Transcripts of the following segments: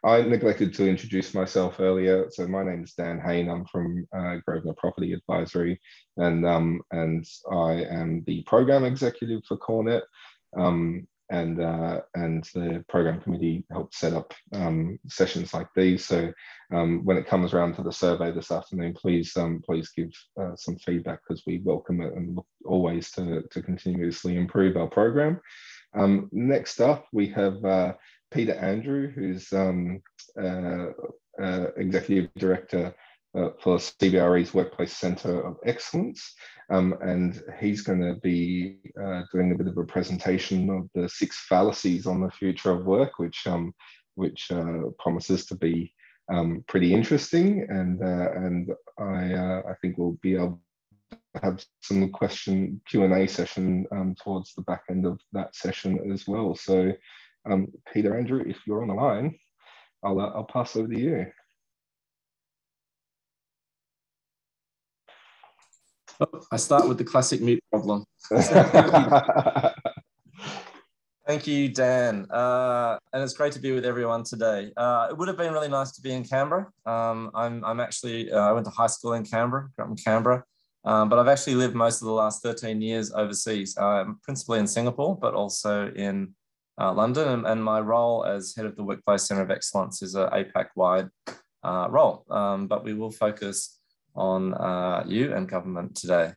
I neglected to introduce myself earlier. So my name is Dan Hain. I'm from Grosvenor Property Advisory, and I am the program executive for CoreNet. And the program committee helped set up sessions like these. So when it comes around to the survey this afternoon, please give some feedback, because we welcome it and look always to continuously improve our program. Next up, we have Peter Andrew, who's Executive Director for CBRE's Workplace Centre of Excellence. And he's going to be doing a bit of a presentation of the 6 fallacies on the future of work, which promises to be pretty interesting. And I think we'll be able have some Q&A session towards the back end of that session as well. So Peter Andrew, if you're on the line, I'll pass over to you. Oh, I start with the classic mute problem. Thank you, Dan. And it's great to be with everyone today. It would have been really nice to be in Canberra. I'm actually, I went to high school in Canberra, grew up in Canberra. But I've actually lived most of the last 13 years overseas, principally in Singapore, but also in London. And my role as head of the Workplace Centre of Excellence is an APAC-wide role. But we will focus on you and government today.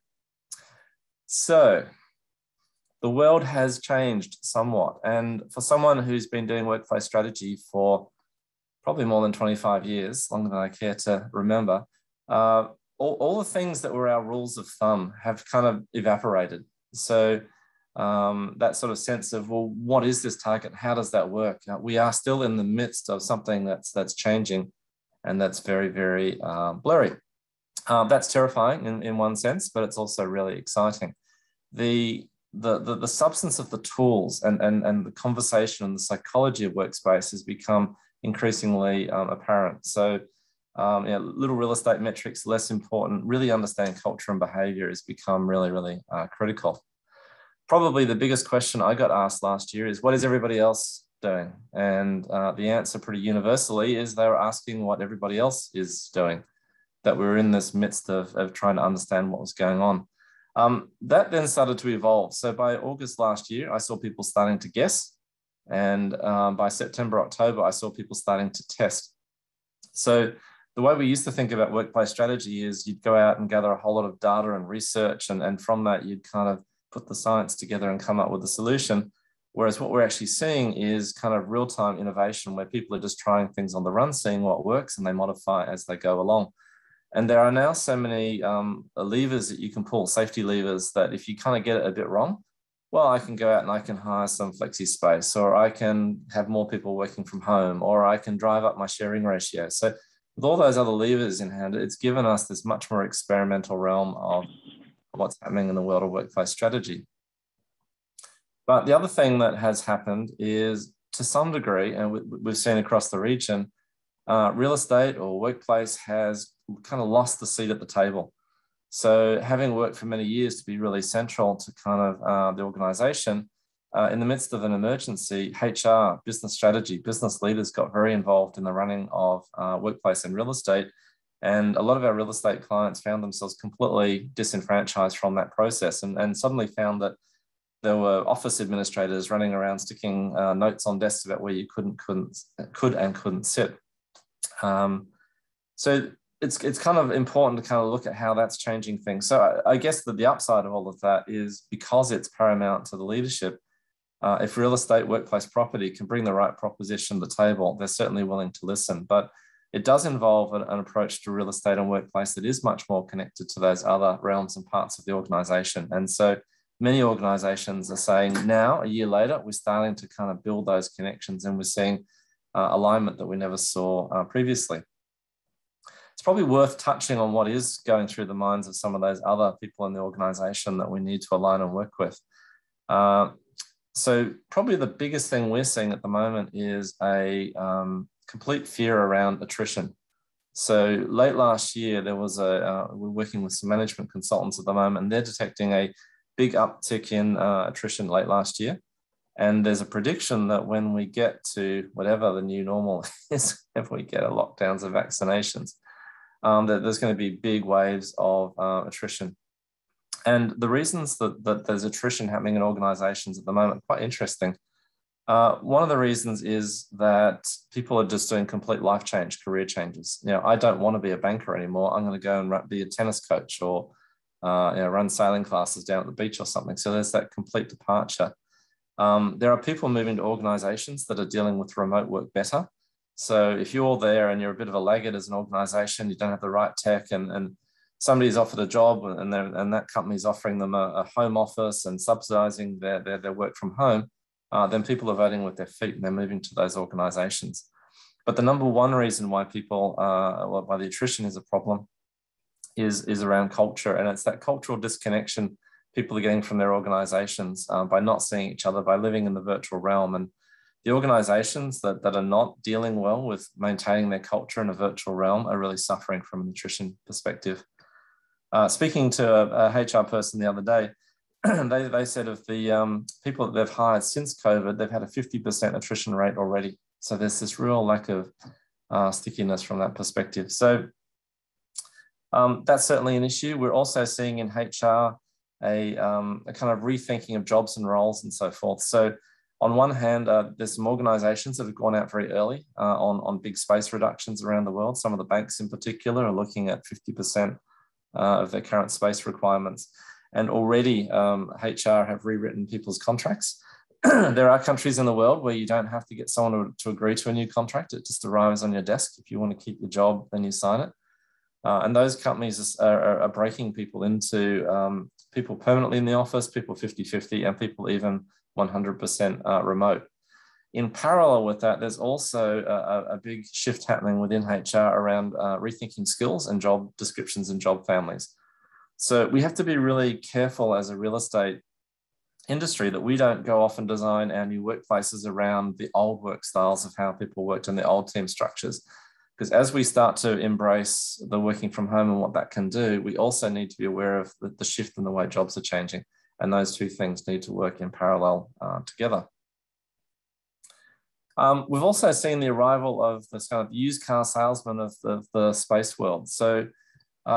So the world has changed somewhat. And for someone who's been doing workplace strategy for probably more than 25 years, longer than I care to remember, all the things that were our rules of thumb have kind of evaporated. So that sort of sense of, well, what is this target? How does that work? We are still in the midst of something that's changing, and that's very, very blurry. That's terrifying in one sense, but it's also really exciting. The substance of the tools and the conversation and the psychology of workspace has become increasingly apparent. So little real estate metrics, less important. Really understanding culture and behavior has become really, really critical. Probably the biggest question I got asked last year is, what is everybody else doing? And the answer pretty universally is they were asking what everybody else is doing, that we were in this midst of trying to understand what was going on. That then started to evolve. So by August last year, I saw people starting to guess. And by September, October, I saw people starting to test. So the way we used to think about workplace strategy is you'd go out and gather a whole lot of data and research, and from that, you'd kind of put the science together and come up with a solution. Whereas what we're actually seeing is kind of real-time innovation, where people are just trying things on the run, seeing what works, and they modify as they go along. And there are now so many levers that you can pull, safety levers, that if you kind of get it a bit wrong, well, I can go out and I can hire some flexi space, or I can have more people working from home, or I can drive up my sharing ratio. So with all those other levers in hand, it's given us this much more experimental realm of what's happening in the world of workplace strategy. But the other thing that has happened is, to some degree, and we've seen across the region, real estate or workplace has kind of lost the seat at the table. So having worked for many years to be really central to kind of the organization, in the midst of an emergency, HR, business strategy, business leaders got very involved in the running of workplace and real estate. And a lot of our real estate clients found themselves completely disenfranchised from that process, and suddenly found that there were office administrators running around sticking notes on desks about where you could and couldn't sit. So it's kind of important to kind of look at how that's changing things. So I guess that the upside of all of that is, because it's paramount to the leadership, if real estate, workplace property can bring the right proposition to the table, they're certainly willing to listen. But it does involve an approach to real estate and workplace that is much more connected to those other realms and parts of the organization. And so many organizations are saying now, a year later, we're starting to kind of build those connections, and we're seeing alignment that we never saw previously. It's probably worth touching on what is going through the minds of some of those other people in the organization that we need to align and work with. So probably the biggest thing we're seeing at the moment is a complete fear around attrition. So late last year, there was we're working with some management consultants at the moment, and they're detecting a big uptick in attrition late last year. And there's a prediction that when we get to whatever the new normal is, if we get a lockdowns of vaccinations, that there's going to be big waves of attrition. And the reasons that there's attrition happening in organizations at the moment, quite interesting. One of the reasons is that people are just doing complete life change, career changes. I don't want to be a banker anymore. I'm going to go and be a tennis coach or run sailing classes down at the beach or something. So there's that complete departure. There are people moving to organizations that are dealing with remote work better. So if you're there and you're a bit of a laggard as an organization, you don't have the right tech, and somebody's offered a job and that company's offering them a home office and subsidizing their work from home, then people are voting with their feet and they're moving to those organizations. But the number one reason why why the attrition is a problem is around culture. And it's that cultural disconnection people are getting from their organizations by not seeing each other, by living in the virtual realm. And the organizations that are not dealing well with maintaining their culture in a virtual realm are really suffering from an attrition perspective. Speaking to a HR person the other day, they said of the people that they've hired since COVID, they've had a 50% attrition rate already. So there's this real lack of stickiness from that perspective. So that's certainly an issue. We're also seeing in HR a kind of rethinking of jobs and roles and so forth. So on one hand, there's some organizations that have gone out very early on big space reductions around the world. Some of the banks in particular are looking at 50% of their current space requirements. And already HR have rewritten people's contracts. There are countries in the world where you don't have to get someone to agree to a new contract. It just arrives on your desk. If you want to keep your job, then you sign it. And those companies are breaking people into people permanently in the office, people 50-50, and people even 100% remote. In parallel with that, there's also a big shift happening within HR around rethinking skills and job descriptions and job families. So we have to be really careful as a real estate industry that we don't go off and design our new workplaces around the old work styles of how people worked in the old team structures. Because as we start to embrace the working from home and what that can do, we also need to be aware of the shift in the way jobs are changing. And those two things need to work in parallel together. We've also seen the arrival of this kind of used car salesman of the space world. So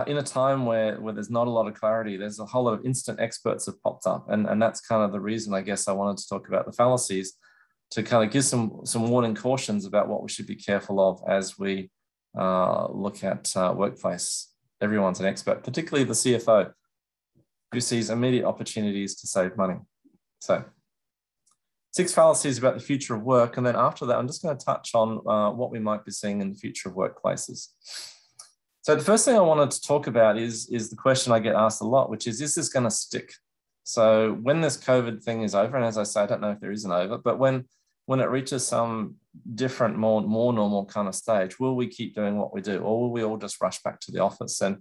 in a time where there's not a lot of clarity, there's a whole lot of instant experts have popped up. And that's kind of the reason, I guess, I wanted to talk about the fallacies, to kind of give some warning cautions about what we should be careful of as we look at workplace. Everyone's an expert, particularly the CFO, who sees immediate opportunities to save money. So 6 fallacies about the future of work. And then after that, I'm just going to touch on what we might be seeing in the future of workplaces. So the first thing I wanted to talk about is the question I get asked a lot, which is this going to stick? So when this COVID thing is over, and as I say, I don't know if there is an over, but when it reaches some different, more normal kind of stage, will we keep doing what we do, or will we all just rush back to the office? And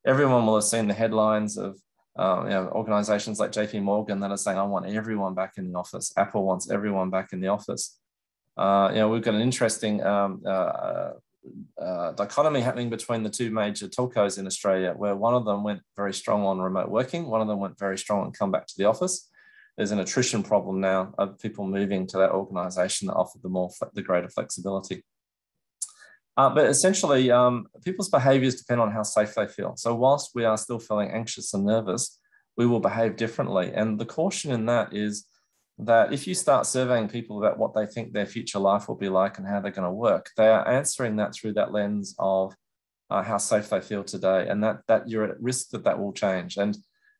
everyone will have seen the headlines of organizations like JP Morgan that are saying, I want everyone back in the office. Apple wants everyone back in the office. We've got an interesting dichotomy happening between the two major telcos in Australia, where one of them went very strong on remote working, one of them went very strong and come back to the office. There's an attrition problem now of people moving to that organization that offered the greater flexibility. But essentially, people's behaviors depend on how safe they feel. So whilst we are still feeling anxious and nervous, we will behave differently. And the caution in that is that if you start surveying people about what they think their future life will be like and how they're going to work, they are answering that through that lens of how safe they feel today, and that you're at risk that will change. And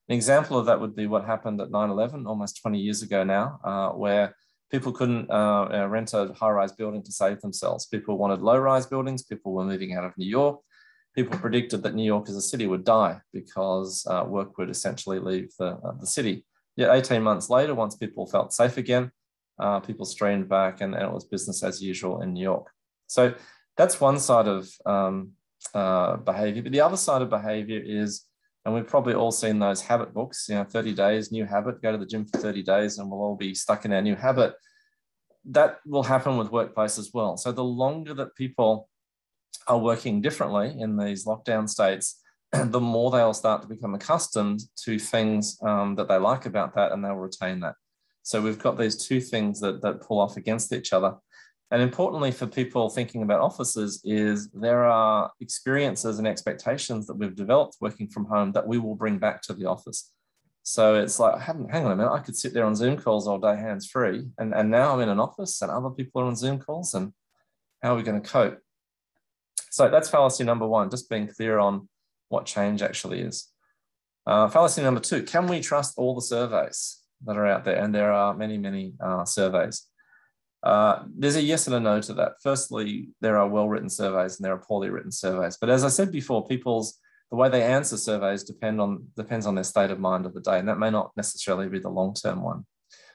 an example of that would be what happened at 9/11 almost 20 years ago now, where people couldn't rent a high-rise building to save themselves. People wanted low-rise buildings. People were moving out of New York. People predicted that New York as a city would die because work would essentially leave the city. Yet 18 months later, once people felt safe again, people streamed back and it was business as usual in New York. So that's one side of behavior. But the other side of behavior is, and we've probably all seen those habit books, 30 days, new habit, go to the gym for 30 days and we'll all be stuck in our new habit. That will happen with workplace as well. So the longer that people are working differently in these lockdown states, the more they'll start to become accustomed to things that they like about that, and they'll retain that. So we've got these two things that pull off against each other. And importantly for people thinking about offices is there are experiences and expectations that we've developed working from home that we will bring back to the office. So it's like, hang on a minute, I could sit there on Zoom calls all day hands-free, and now I'm in an office and other people are on Zoom calls, and how are we going to cope? So that's fallacy number one, just being clear on what change actually is. Fallacy number two, can we trust all the surveys that are out there? And there are many, many surveys. There's a yes and a no to that. Firstly, there are well-written surveys and there are poorly written surveys. But as I said before, the way they answer surveys depends on their state of mind of the day, and that may not necessarily be the long-term one.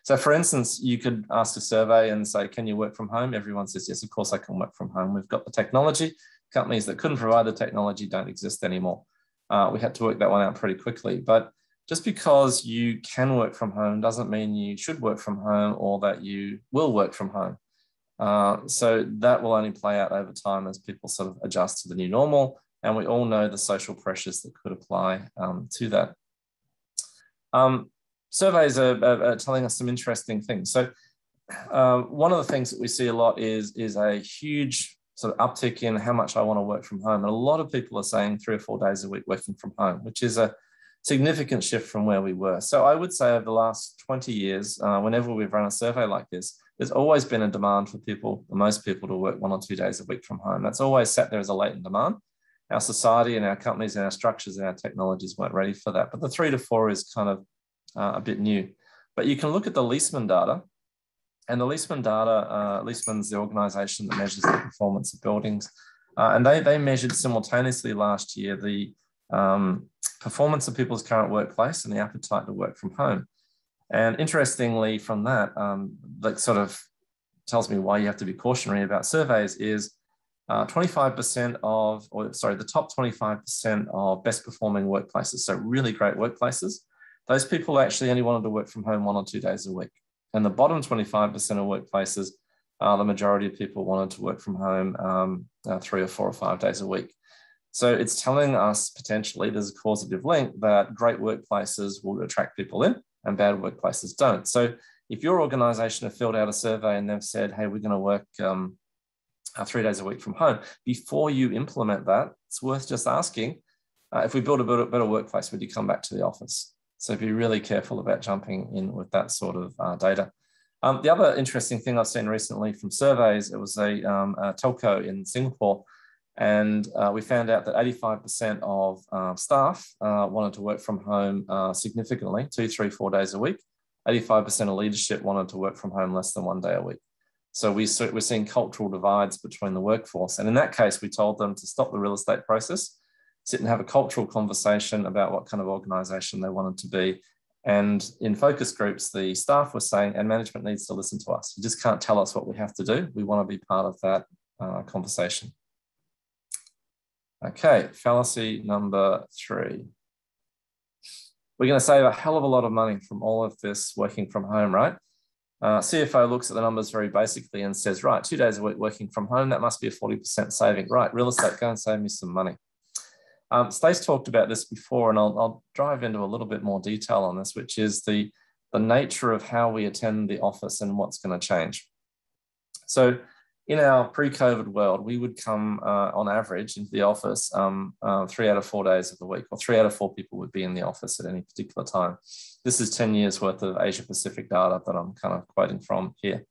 So for instance, you could ask a survey and say, can you work from home? Everyone says, yes, of course I can work from home. We've got the technology. Companies that couldn't provide the technology don't exist anymore. We had to work that one out pretty quickly. But just because you can work from home doesn't mean you should work from home or that you will work from home. So that will only play out over time as people sort of adjust to the new normal. And we all know the social pressures that could apply to that. Surveys are telling us some interesting things. So one of the things that we see a lot is a huge sort of uptick in how much I want to work from home. And a lot of people are saying 3 or 4 days a week working from home, which is a significant shift from where we were. So I would say over the last 20 years, whenever we've run a survey like this, there's always been a demand for most people to work 1 or 2 days a week from home. That's always sat there as a latent demand. Our society and our companies and our structures and our technologies weren't ready for that. But the 3 to 4 is kind of a bit new. But you can look at the Leesman data. And the Leesman data, Leesman's the organization that measures the performance of buildings. And they measured simultaneously last year the performance of people's current workplace and the appetite to work from home. And interestingly from that, that sort of tells me why you have to be cautionary about surveys is 25% the top 25% of best performing workplaces, so really great workplaces, those people actually only wanted to work from home 1 or 2 days a week. And the bottom 25% of workplaces, the majority of people wanted to work from home 3 or 4 or 5 days a week. So it's telling us potentially there's a causative link that great workplaces will attract people in and bad workplaces don't. So if your organization have filled out a survey and they've said, hey, we're going to work 3 days a week from home, before you implement that, it's worth just asking, if we build a better workplace, would you come back to the office? So be really careful about jumping in with that sort of data. The other interesting thing I've seen recently from surveys, it was a telco in Singapore, and we found out that 85% of staff wanted to work from home significantly, 2, 3, 4 days a week. 85% of leadership wanted to work from home less than 1 day a week. So we're seeing cultural divides between the workforce. And in that case, we told them to stop the real estate process, sit and have a cultural conversation about what kind of organization they wanted to be. And in focus groups, the staff were saying, and management needs to listen to us. You just can't tell us what we have to do. We want to be part of that conversation. Okay, fallacy number 3. We're going to save a hell of a lot of money from all of this working from home, right? CFO looks at the numbers very basically and says, right, 2 days a week working from home, that must be a 40% saving. Right, real estate, go and save me some money. Stace talked about this before, and I'll dive into a little bit more detail on this, which is the nature of how we attend the office and what's going to change. So in our pre-COVID world, we would come on average into the office 3 out of 4 days of the week, or 3 out of 4 people would be in the office at any particular time. This is 10 years worth of Asia Pacific data that I'm kind of quoting from here.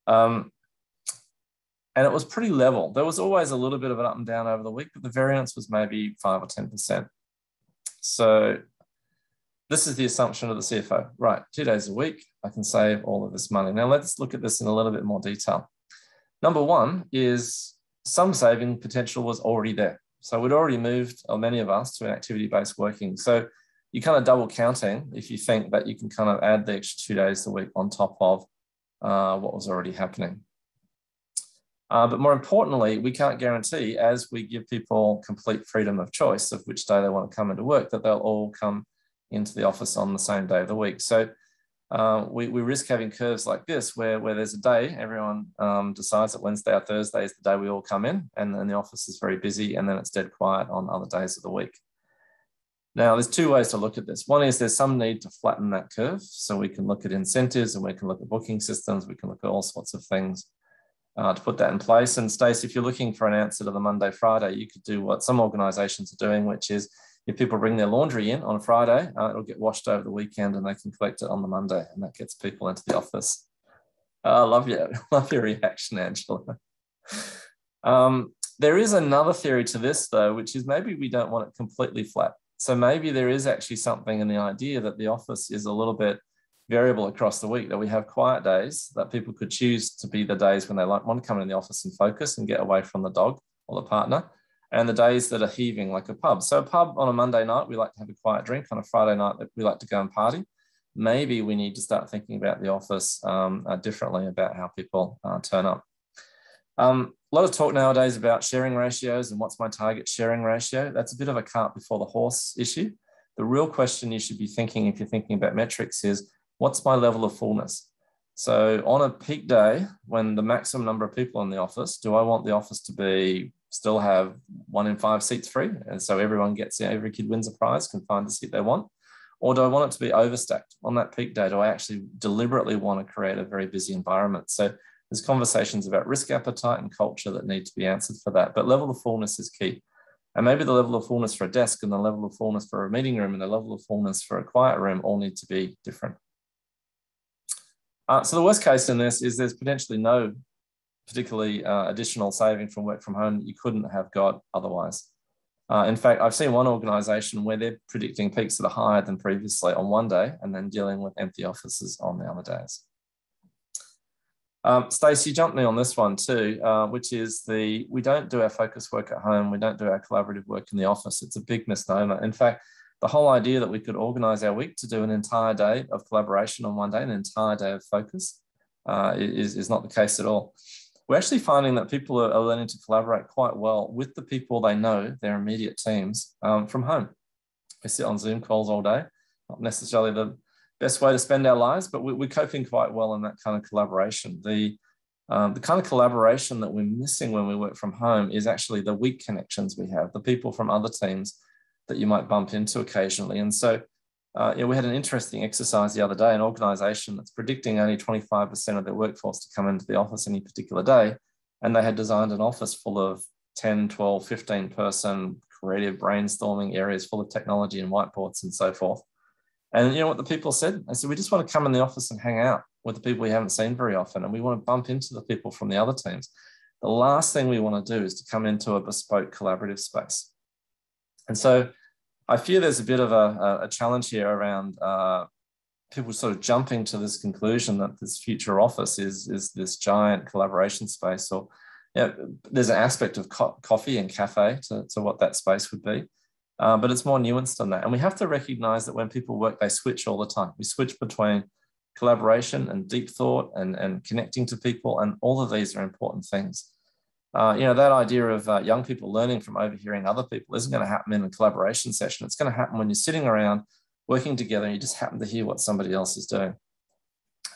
And it was pretty level. There was always a little bit of an up and down over the week, but the variance was maybe 5 or 10%. So this is the assumption of the CFO. Right, 2 days a week, I can save all of this money. Now let's look at this in a little bit more detail. Number one is some saving potential was already there. So we'd already moved, or many of us, to an activity-based working. So you're kind of double counting if you think that you can kind of add the extra 2 days a week on top of what was already happening. But more importantly, we can't guarantee, as we give people complete freedom of choice of which day they want to come into work, that they'll all come into the office on the same day of the week. So we risk having curves like this where there's a day, everyone decides that Wednesday or Thursday is the day we all come in, and then the office is very busy, and then it's dead quiet on other days of the week. Now, there's two ways to look at this. One is there's some need to flatten that curve. So we can look at incentives and we can look at booking systems. We can look at all sorts of things to put that in place. And Stacey, if you're looking for an answer to the Monday, Friday, you could do what some organizations are doing, which is if people bring their laundry in on a Friday, it'll get washed over the weekend and they can collect it on the Monday, and that gets people into the office. I love your reaction, Angela. There is another theory to this, though, which is maybe we don't want it completely flat. So maybe there is actually something in the idea that the office is a little bit variable across the week, that we have quiet days that people could choose to be the days when they want to come in the office and focus and get away from the dog or the partner, and the days that are heaving, like a pub. So a pub on a Monday night, we like to have a quiet drink. On a Friday night, we like to go and party. Maybe we need to start thinking about the office differently about how people turn up. A lot of talk nowadays about sharing ratios and what's my target sharing ratio. That's a bit of a cart before the horse issue. The real question you should be thinking if you're thinking about metrics is, what's my level of fullness? So on a peak day, when the maximum number of people in the office, do I want the office to still have 1 in 5 seats free? And so everyone gets, every kid wins a prize, can find the seat they want. Or do I want it to be overstacked? On that peak day, do I actually deliberately want to create a very busy environment? So there's conversations about risk appetite and culture that need to be answered for that. But level of fullness is key. And maybe the level of fullness for a desk and the level of fullness for a meeting room and the level of fullness for a quiet room all need to be different. So the worst case in this is there's potentially no particularly additional saving from work from home that you couldn't have got otherwise. In fact, I've seen one organization where they're predicting peaks that are higher than previously on one day and then dealing with empty offices on the other days. Stacey, jumped me on this one too, which is we don't do our focus work at home. We don't do our collaborative work in the office. It's a big misnomer. In fact, the whole idea that we could organize our week to do an entire day of collaboration on one day, an entire day of focus is not the case at all. We're actually finding that people are learning to collaborate quite well with the people they know, their immediate teams, from home. We sit on Zoom calls all day, not necessarily the best way to spend our lives, but we're coping quite well in that kind of collaboration. The kind of collaboration that we're missing when we work from home is actually the weak connections we have, the people from other teams that you might bump into occasionally. And so we had an interesting exercise the other day, an organization that's predicting only 25% of their workforce to come into the office any particular day. And they had designed an office full of 10, 12, 15 person creative brainstorming areas full of technology and whiteboards and so forth. And you know what the people said? They said, we just want to come in the office and hang out with the people we haven't seen very often. And we want to bump into the people from the other teams. The last thing we want to do is to come into a bespoke collaborative space. And so I fear there's a bit of a challenge here around people sort of jumping to this conclusion that this future office is this giant collaboration space, or there's an aspect of coffee and cafe to what that space would be. But it's more nuanced than that. And we have to recognize that when people work, they switch all the time. We switch between collaboration and deep thought and connecting to people. And all of these are important things. That idea of young people learning from overhearing other people isn't going to happen in a collaboration session. It's going to happen when you're sitting around working together and you just happen to hear what somebody else is doing.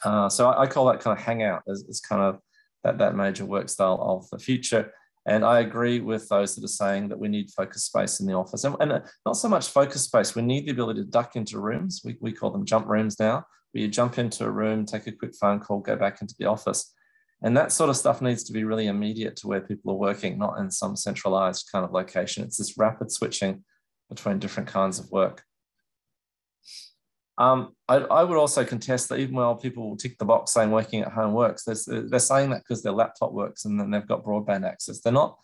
So I call that kind of hangout as kind of that major work style of the future. And I agree with those that are saying that we need focus space in the office. And not so much focus space, we need the ability to duck into rooms. We call them jump rooms now, where you jump into a room, take a quick phone call, go back into the office. And that sort of stuff needs to be really immediate to where people are working, not in some centralized kind of location. It's this rapid switching between different kinds of work. I would also contest that even while people will tick the box saying working at home works, they're saying that because their laptop works and then they've got broadband access. They're not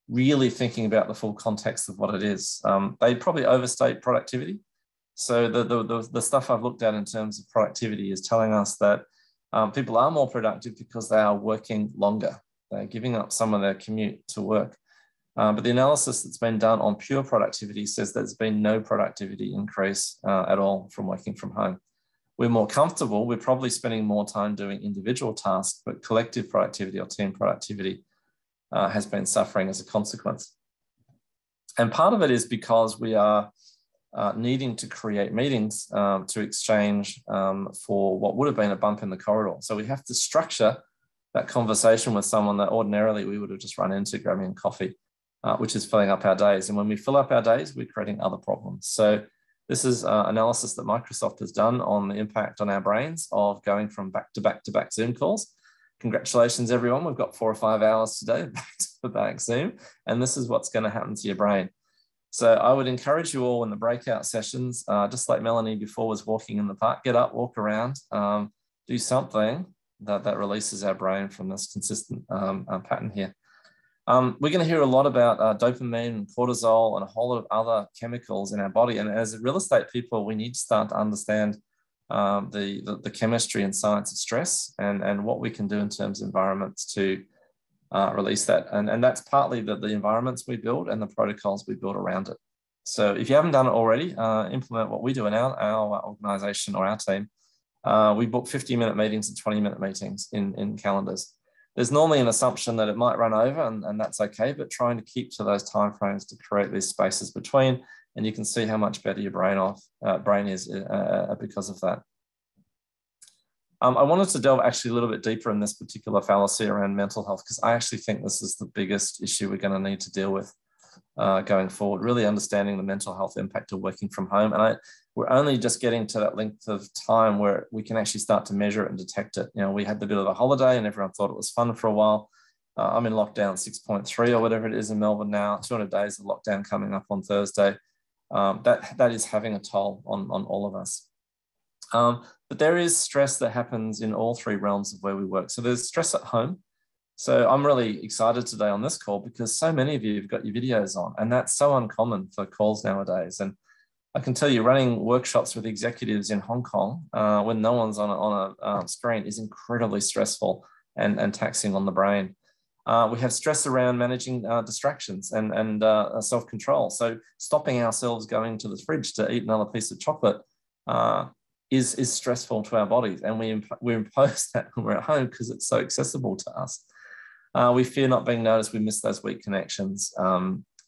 really thinking about the full context of what it is. They probably overstate productivity. So the stuff I've looked at in terms of productivity is telling us that people are more productive because they are working longer. They're giving up some of their commute to work. But the analysis that's been done on pure productivity says there's been no productivity increase at all from working from home. We're more comfortable. We're probably spending more time doing individual tasks, but collective productivity or team productivity has been suffering as a consequence. And part of it is because we are needing to create meetings to exchange for what would have been a bump in the corridor. So we have to structure that conversation with someone that ordinarily we would have just run into grabbing coffee, which is filling up our days. And when we fill up our days, we're creating other problems. So This is analysis that Microsoft has done on the impact on our brains of going from back-to-back Zoom calls. Congratulations, everyone. We've got 4 or 5 hours today back-to-back Zoom, and this is what's going to happen to your brain. So I would encourage you all in the breakout sessions, just like Melanie before was walking in the park, get up, walk around, do something that releases our brain from this consistent pattern here. We're going to hear a lot about dopamine and cortisol and a whole lot of other chemicals in our body. And as real estate people, we need to start to understand the chemistry and science of stress and what we can do in terms of environments to release that. And that's partly the environments we build and the protocols we build around it. So if you haven't done it already, implement what we do in our organization or our team. We book 50-minute meetings and 20-minute meetings in calendars. There's normally an assumption that it might run over, and that's okay, but trying to keep to those timeframes to create these spaces between, and you can see how much better your brain is because of that. I wanted to delve actually a little bit deeper in this particular fallacy around mental health, because I actually think this is the biggest issue we're going to need to deal with going forward, really understanding the mental health impact of working from home. And we're only just getting to that length of time where we can actually start to measure it and detect it. You know, we had the bit of a holiday and everyone thought it was fun for a while. I'm in lockdown 6.3 or whatever it is in Melbourne now, 200 days of lockdown coming up on Thursday. That is having a toll on all of us. But there is stress that happens in all 3 realms of where we work. So there's stress at home. So I'm really excited today on this call because so many of you have got your videos on, and that's so uncommon for calls nowadays. And I can tell you, running workshops with executives in Hong Kong when no one's on a screen is incredibly stressful and taxing on the brain. We have stress around managing distractions and self-control. So stopping ourselves going to the fridge to eat another piece of chocolate is stressful to our bodies, and we impose that when we're at home because it's so accessible to us. We fear not being noticed. We miss those weak connections,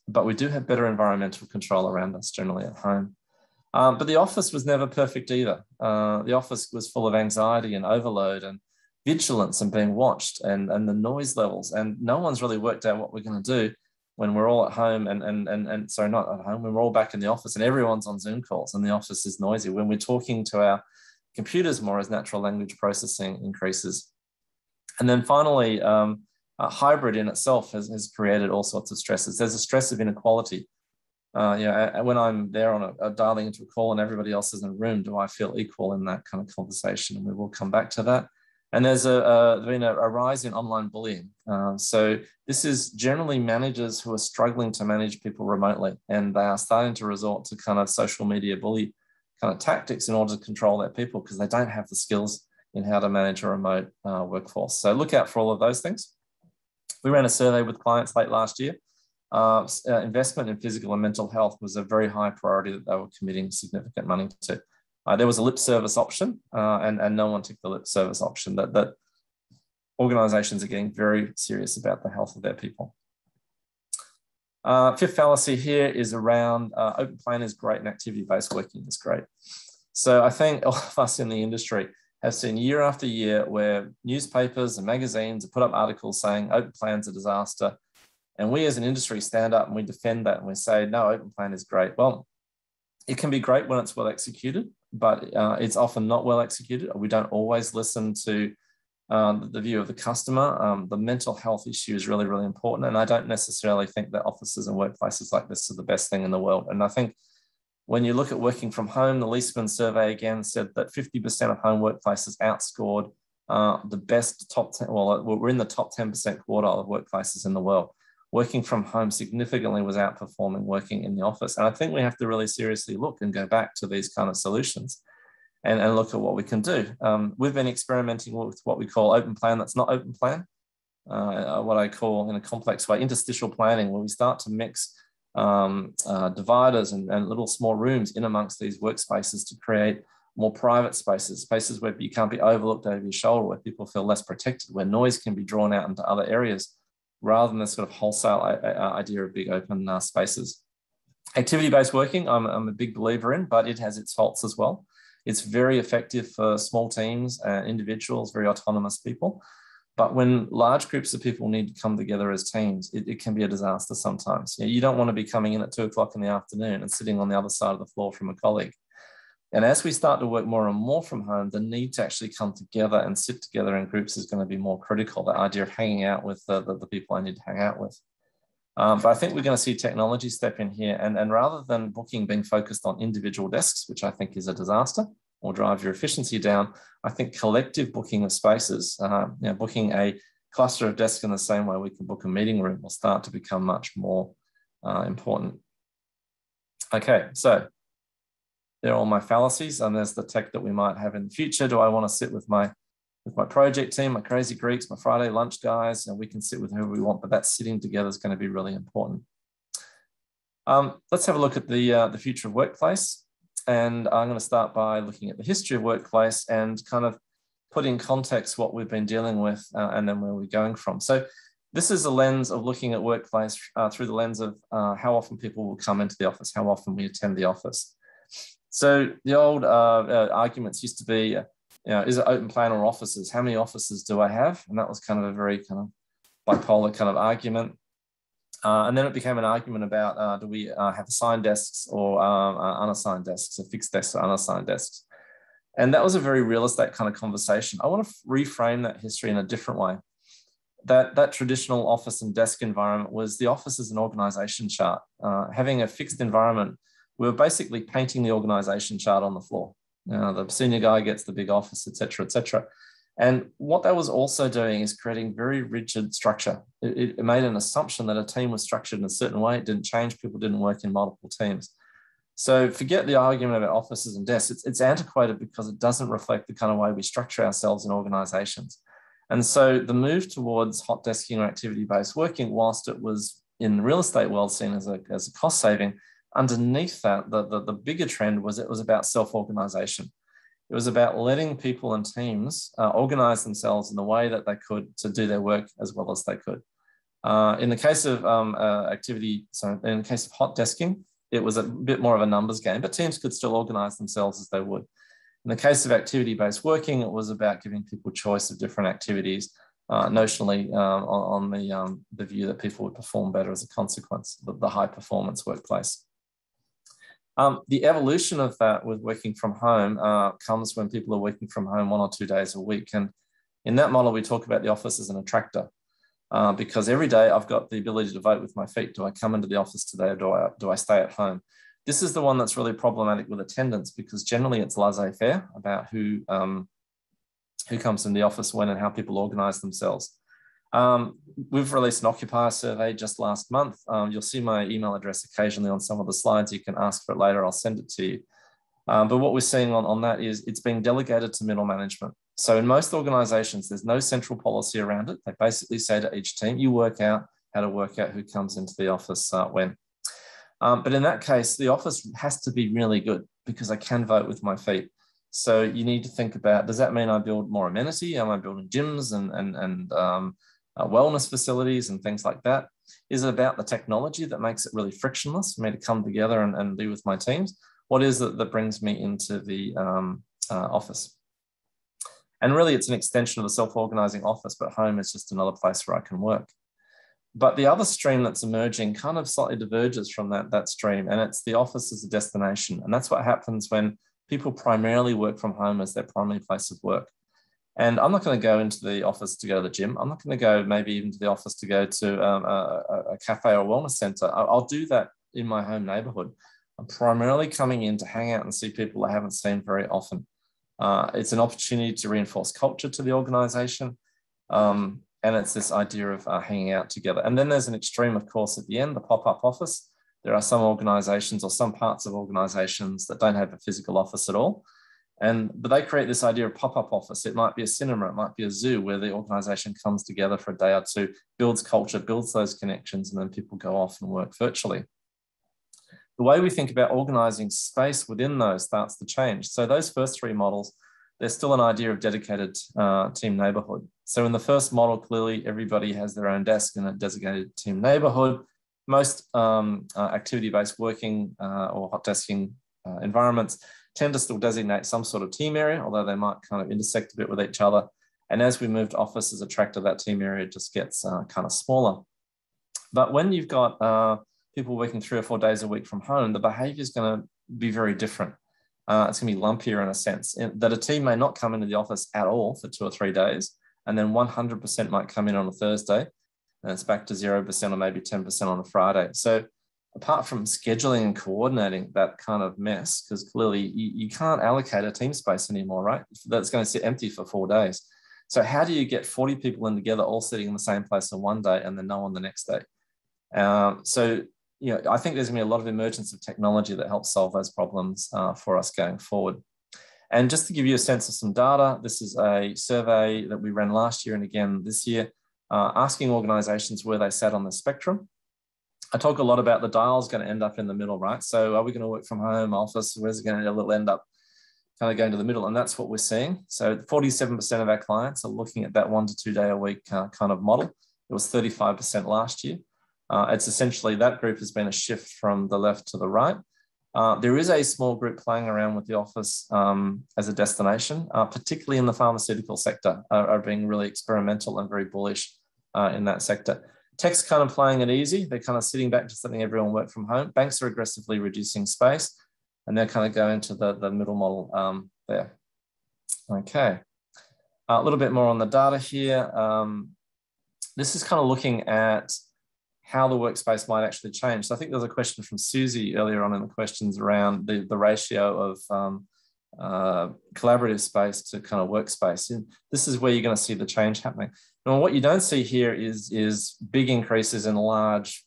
but we do have better environmental control around us generally at home. But the office was never perfect either. The office was full of anxiety and overload and vigilance and being watched and the noise levels. And no one's really worked out what we're going to do when we're all at home and sorry, not at home, when we're all back in the office and everyone's on Zoom calls and the office is noisy, when we're talking to our computers more as natural language processing increases. And then finally, hybrid in itself has created all sorts of stresses. There's a stress of inequality. When I'm there on a dialing into a call and everybody else is in a room, do I feel equal in that kind of conversation? And we will come back to that. And there's been a rise in online bullying. So this is generally managers who are struggling to manage people remotely, and they are starting to resort to kind of social media bully kind of tactics in order to control their people because they don't have the skills in how to manage a remote workforce. So look out for all of those things. We ran a survey with clients late last year. Investment in physical and mental health was a very high priority that they were committing significant money to. There was a lip service option, and no one took the lip service option. That organizations are getting very serious about the health of their people. Fifth fallacy here is around open plan is great and activity-based working is great. So I think all of us in the industry have seen year after year where newspapers and magazines have put up articles saying open plan's a disaster. And we as an industry stand up and we defend that and we say, no, open plan is great. Well, it can be great when it's well executed, but it's often not well executed. We don't always listen to the view of the customer. The mental health issue is really, really important. And I don't necessarily think that offices and workplaces like this are the best thing in the world. And I think when you look at working from home, the Leesman survey again said that 50% of home workplaces outscored the best top 10, well, we're in the top 10% quartile of workplaces in the world. Working from home significantly was outperforming working in the office. And I think we have to really seriously look and go back to these kind of solutions and look at what we can do. We've been experimenting with what we call open plan that's not open plan, what I call in a complex way, interstitial planning, where we start to mix dividers and little small rooms in amongst these workspaces to create more private spaces, spaces where you can't be overlooked over your shoulder, where people feel less protected, where noise can be drawn out into other areas, rather than this sort of wholesale idea of big open spaces. Activity-based working, I'm a big believer in, but it has its faults as well. It's very effective for small teams, individuals, very autonomous people. But when large groups of people need to come together as teams, it can be a disaster sometimes. You don't want to be coming in at 2 o'clock in the afternoon and sitting on the other side of the floor from a colleague. And as we start to work more and more from home, the need to actually come together and sit together in groups is going to be more critical. The idea of hanging out with the people I need to hang out with. But I think we're going to see technology step in here. And rather than booking being focused on individual desks, which I think is a disaster or drive your efficiency down, I think collective booking of spaces, booking a cluster of desks in the same way we can book a meeting room will start to become much more important. Okay, so they're all my fallacies, and there's the tech that we might have in the future. Do I want to sit with my project team, my crazy Greeks, my Friday lunch guys, and we can sit with whoever we want, but that sitting together is going to be really important. Let's have a look at the future of workplace. And I'm going to start by looking at the history of workplace and kind of put in context what we've been dealing with and then where we're going from. So this is a lens of looking at workplace through the lens of how often people will come into the office, how often we attend the office. So the old arguments used to be, is it open plan or offices? How many offices do I have? And that was kind of a very kind of bipolar kind of argument. And then it became an argument about do we have assigned desks or unassigned desks, or fixed desks or unassigned desks. And that was a very real estate kind of conversation. I want to reframe that history in a different way. That traditional office and desk environment was the office as an organization chart. Having a fixed environment, we were basically painting the organization chart on the floor. The senior guy gets the big office, et cetera, et cetera. And what that was also doing is creating very rigid structure. It made an assumption that a team was structured in a certain way. It didn't change. People didn't work in multiple teams. So forget the argument about offices and desks. It's antiquated because it doesn't reflect the kind of way we structure ourselves in organizations. And so the move towards hot desking or activity-based working, whilst it was in the real estate world seen as a cost saving, underneath that, the bigger trend was it was about self-organization. It was about letting people and teams organize themselves in the way that they could to do their work as well as they could. In the case of in the case of hot desking, it was a bit more of a numbers game, but teams could still organize themselves as they would. In the case of activity-based working, it was about giving people choice of different activities, notionally on the view that people would perform better as a consequence, the high-performance workplace. The evolution of that with working from home comes when people are working from home 1 or 2 days a week. And in that model, we talk about the office as an attractor because every day I've got the ability to vote with my feet. Do I come into the office today or do I stay at home? This is the one that's really problematic with attendance because generally it's laissez-faire about who comes in the office when and how people organize themselves. We've released an occupier survey just last month. You'll see my email address occasionally on some of the slides. You can ask for it later. I'll send it to you. But what we're seeing on that is it's being delegated to middle management. So in most organizations, there's no central policy around it. They basically say to each team, you work out how to work out who comes into the office when. But in that case, the office has to be really good because I can vote with my feet. So you need to think about, does that mean I build more amenity? Am I building gyms and wellness facilities and things like that? Is it about the technology that makes it really frictionless for me to come together and be with my teams? What is it that brings me into the office? And really, it's an extension of the self-organizing office, but home is just another place where I can work. But the other stream that's emerging kind of slightly diverges from that stream, and it's the office as a destination. And that's what happens when people primarily work from home as their primary place of work. And I'm not going to go into the office to go to the gym. I'm not going to go maybe even to the office to go to a cafe or a wellness center. I'll do that in my home neighborhood. I'm primarily coming in to hang out and see people I haven't seen very often. It's an opportunity to reinforce culture to the organization. And it's this idea of hanging out together. And then there's an extreme, of course, at the end, the pop-up office. There are some organizations or some parts of organizations that don't have a physical office at all. But they create this idea of pop-up office. It might be a cinema, it might be a zoo where the organization comes together for a day or two, builds culture, builds those connections, and then people go off and work virtually. The way we think about organizing space within those starts to change. So those first three models, there's still an idea of dedicated team neighborhood. So in the first model, clearly everybody has their own desk in a designated team neighborhood. Most activity-based working or hot desking environments tend to still designate some sort of team area, although they might kind of intersect a bit with each other. And as we move to offices attracted, that team area just gets kind of smaller. But when you've got people working 3 or 4 days a week from home, the behavior is going to be very different. It's going to be lumpier in a sense, that a team may not come into the office at all for 2 or 3 days, and then 100% might come in on a Thursday, and it's back to 0% or maybe 10% on a Friday. So apart from scheduling and coordinating that kind of mess, because clearly you can't allocate a team space anymore, right? That's going to sit empty for 4 days. So how do you get 40 people in together, all sitting in the same place on one day and then no one the next day? So, I think there's going to be a lot of emergence of technology that helps solve those problems for us going forward. And just to give you a sense of some data, this is a survey that we ran last year and again this year, asking organizations where they sat on the spectrum. I talk a lot about the dial's going to end up in the middle, right? So are we going to work from home, office? Where's it going to end up kind of going to the middle? And that's what we're seeing. So 47% of our clients are looking at that 1 to 2 day a week kind of model. It was 35% last year. It's essentially that group has been a shift from the left to the right. There is a small group playing around with the office as a destination, particularly in the pharmaceutical sector, are being really experimental and very bullish in that sector. Tech's kind of playing it easy. They're kind of sitting back, just letting everyone work from home. Banks are aggressively reducing space, and they're kind of going to the middle model there. Okay, a little bit more on the data here. This is kind of looking at how the workspace might actually change. So I think there's a question from Susie earlier on in the questions around the ratio of collaborative space to kind of workspace. And this is where you're going to see the change happening. Now, what you don't see here is big increases in large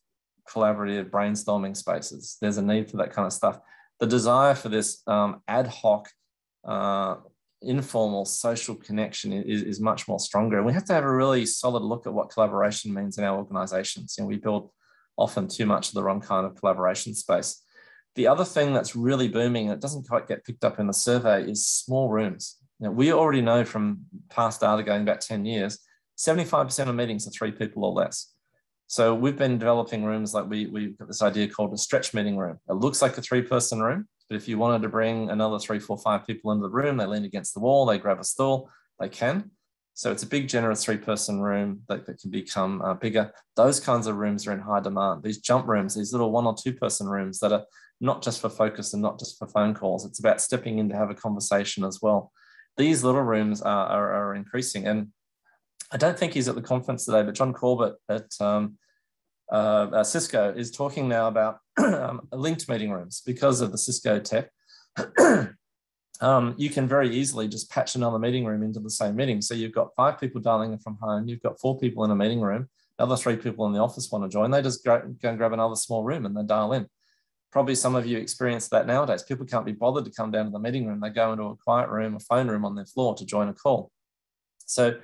collaborative brainstorming spaces. There's a need for that kind of stuff. The desire for this ad hoc, informal social connection is much more stronger. And we have to have a really solid look at what collaboration means in our organizations. We build often too much of the wrong kind of collaboration space. The other thing that's really booming, and it doesn't quite get picked up in the survey, is small rooms. We already know from past data going back 10 years, 75% of meetings are 3 people or less. So we've been developing rooms like we've got this idea called a stretch meeting room. It looks like a 3-person room, but if you wanted to bring another 3, 4, 5 people into the room, they lean against the wall, they grab a stool, they can. So it's a big, generous 3-person room that can become bigger. Those kinds of rooms are in high demand. These jump rooms, these little 1 or 2-person rooms that are not just for focus and not just for phone calls. It's about stepping in to have a conversation as well. These little rooms are increasing. And I don't think he's at the conference today, but John Corbett at Cisco is talking now about linked meeting rooms because of the Cisco tech. You can very easily just patch another meeting room into the same meeting. So you've got 5 people dialing in from home. You've got 4 people in a meeting room. The other 3 people in the office want to join. They just go and grab another small room and they dial in. Probably some of you experience that nowadays. People can't be bothered to come down to the meeting room. They go into a quiet room, a phone room on their floor to join a call. So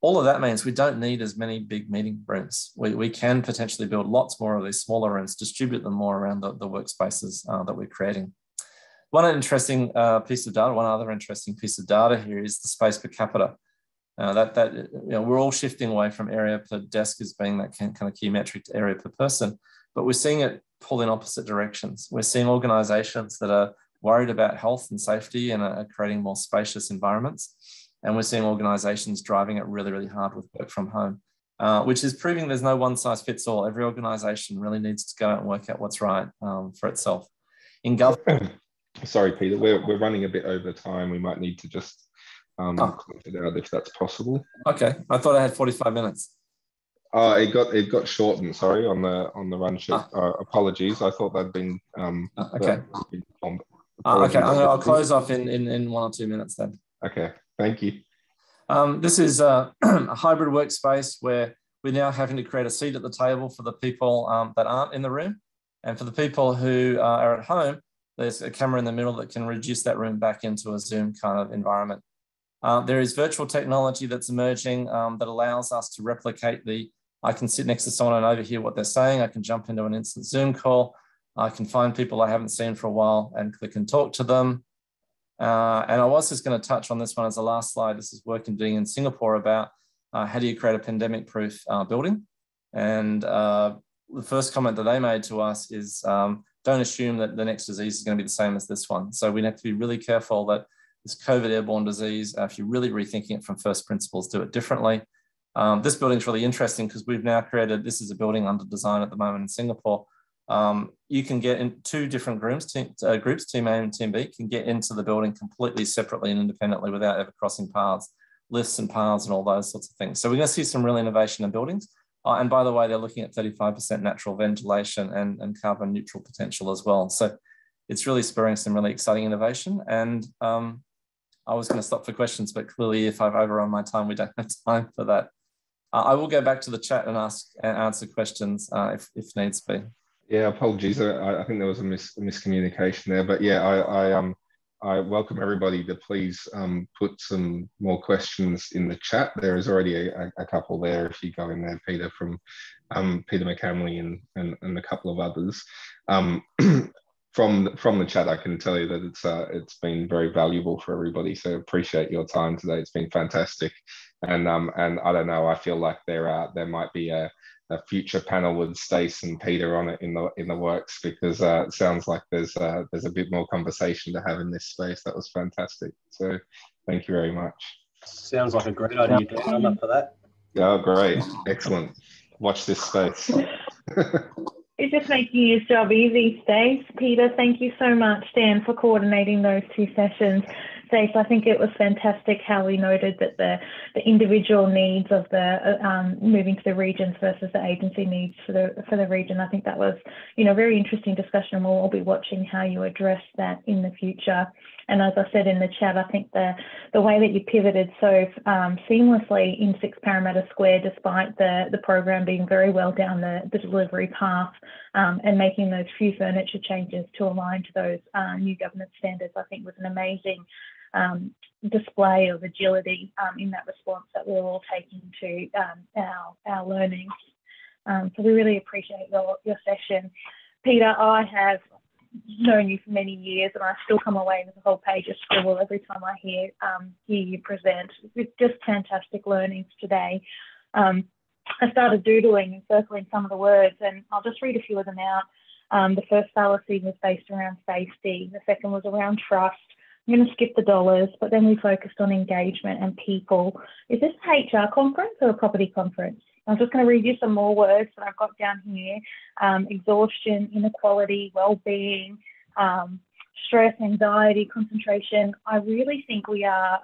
all of that means we don't need as many big meeting rooms. We can potentially build lots more of these smaller rooms, distribute them more around the workspaces that we're creating. One other interesting piece of data here is the space per capita. We're all shifting away from area per desk as being that kind of key metric to area per person, but we're seeing it pull in opposite directions. We're seeing organizations that are worried about health and safety and are creating more spacious environments. And we're seeing organizations driving it really, really hard with work from home, which is proving there's no one size fits all. Every organization really needs to go out and work out what's right for itself. In government. Sorry, Peter, we're running a bit over time. We might need to just close it out if that's possible. Okay, I thought I had 45 minutes. It got shortened. Sorry, on the run sheet. Apologies. I thought that'd been okay. Okay, I'll close off in 1 or 2 minutes then. Okay, thank you. This is a hybrid workspace where we're now having to create a seat at the table for the people that aren't in the room, and for the people who are at home, there's a camera in the middle that can reduce that room back into a Zoom kind of environment. There is virtual technology that's emerging that allows us to replicate I can sit next to someone and overhear what they're saying. I can jump into an instant Zoom call. I can find people I haven't seen for a while and click and talk to them. And I was just going to touch on this one as the last slide. This is work I'm doing in Singapore about how do you create a pandemic-proof building. And the first comment that they made to us is don't assume that the next disease is going to be the same as this one. So we have to be really careful that this COVID airborne disease. If you're really rethinking it from first principles, do it differently. This building's really interesting because we've now created, this is a building under design at the moment in Singapore. You can get in two different groups, Team A and Team B, can get into the building completely separately and independently without ever crossing paths, lifts and paths and all those sorts of things. So we're going to see some real innovation in buildings. And by the way, they're looking at 35% natural ventilation and carbon neutral potential as well. So it's really spurring some really exciting innovation. And I was going to stop for questions, but clearly if I've overrun my time, we don't have time for that. I will go back to the chat and answer questions if needs be. Yeah, apologies. I think there was a miscommunication there, but yeah, I welcome everybody to please put some more questions in the chat. There is already a couple there. If you go in there, Peter from Peter McCamley and a couple of others. From the chat, I can tell you that it's been very valuable for everybody. So appreciate your time today. It's been fantastic, and I don't know. I feel like there might be a future panel with Stace and Peter on it in the works, because it sounds like there's a bit more conversation to have in this space. That was fantastic. So thank you very much. Sounds like a great idea. I'm up for that. Oh, great. Excellent. Watch this space. It's just making his job easy, Stace. Peter, thank you so much, Dan, for coordinating those two sessions. Stace, I think it was fantastic how we noted that the individual needs of the moving to the regions versus the agency needs for the region. I think that was, very interesting discussion. We'll all be watching how you address that in the future. And as I said in the chat, I think the way that you pivoted so seamlessly in 6 Parramatta Square, despite the program being very well down the delivery path, and making those few furniture changes to align to those new governance standards, I think was an amazing display of agility in that response that we're all taking to our learnings. So we really appreciate your session. Peter, I have known you for many years, and I still come away with a whole page of scribble every time I hear you present. It's just fantastic learnings today. I started doodling and circling some of the words, and I'll just read a few of them out. The first fallacy was based around safety. The second was around trust. I'm going to skip the dollars, but then we focused on engagement and people. Is this a HR conference or a property conference? I'm just going to read you some more words that I've got down here. Exhaustion, inequality, well-being, stress, anxiety, concentration. I really think we are,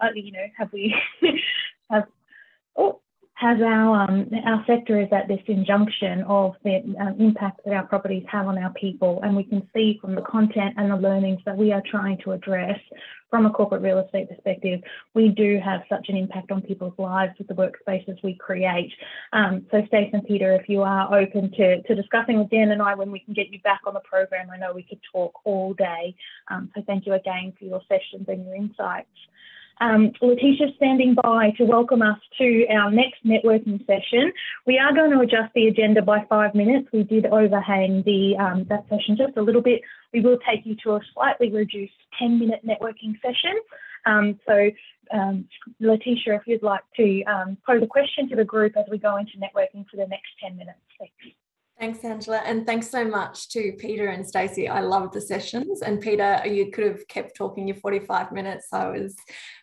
our sector is at this injunction of the impact that our properties have on our people, and we can see from the content and the learnings that we are trying to address from a corporate real estate perspective, we do have such an impact on people's lives with the workspaces we create. So Stace and Peter, if you are open to discussing with Dan and I when we can get you back on the program, I know we could talk all day. So thank you again for your sessions and your insights. Letitia's standing by to welcome us to our next networking session. We are going to adjust the agenda by 5 minutes. We did overhang that session just a little bit. We will take you to a slightly reduced 10-minute networking session. So Letitia, if you'd like to pose a question to the group as we go into networking for the next 10 minutes, thanks. Thanks, Angela, and thanks so much to Peter and Stacey. I loved the sessions, and Peter, you could have kept talking your 45 minutes. I was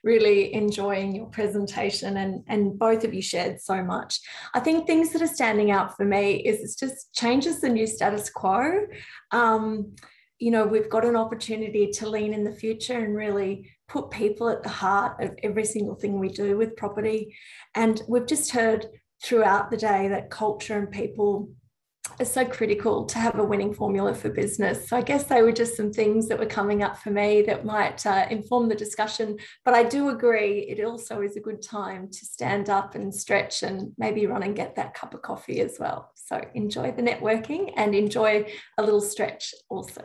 really enjoying your presentation, and both of you shared so much. I think things that are standing out for me is it just changes the new status quo. We've got an opportunity to lean in the future and really put people at the heart of every single thing we do with property. And we've just heard throughout the day that culture and people is so critical to have a winning formula for business. So I guess they were just some things that were coming up for me that might inform the discussion. But I do agree, it also is a good time to stand up and stretch and maybe run and get that cup of coffee as well. So enjoy the networking and enjoy a little stretch also.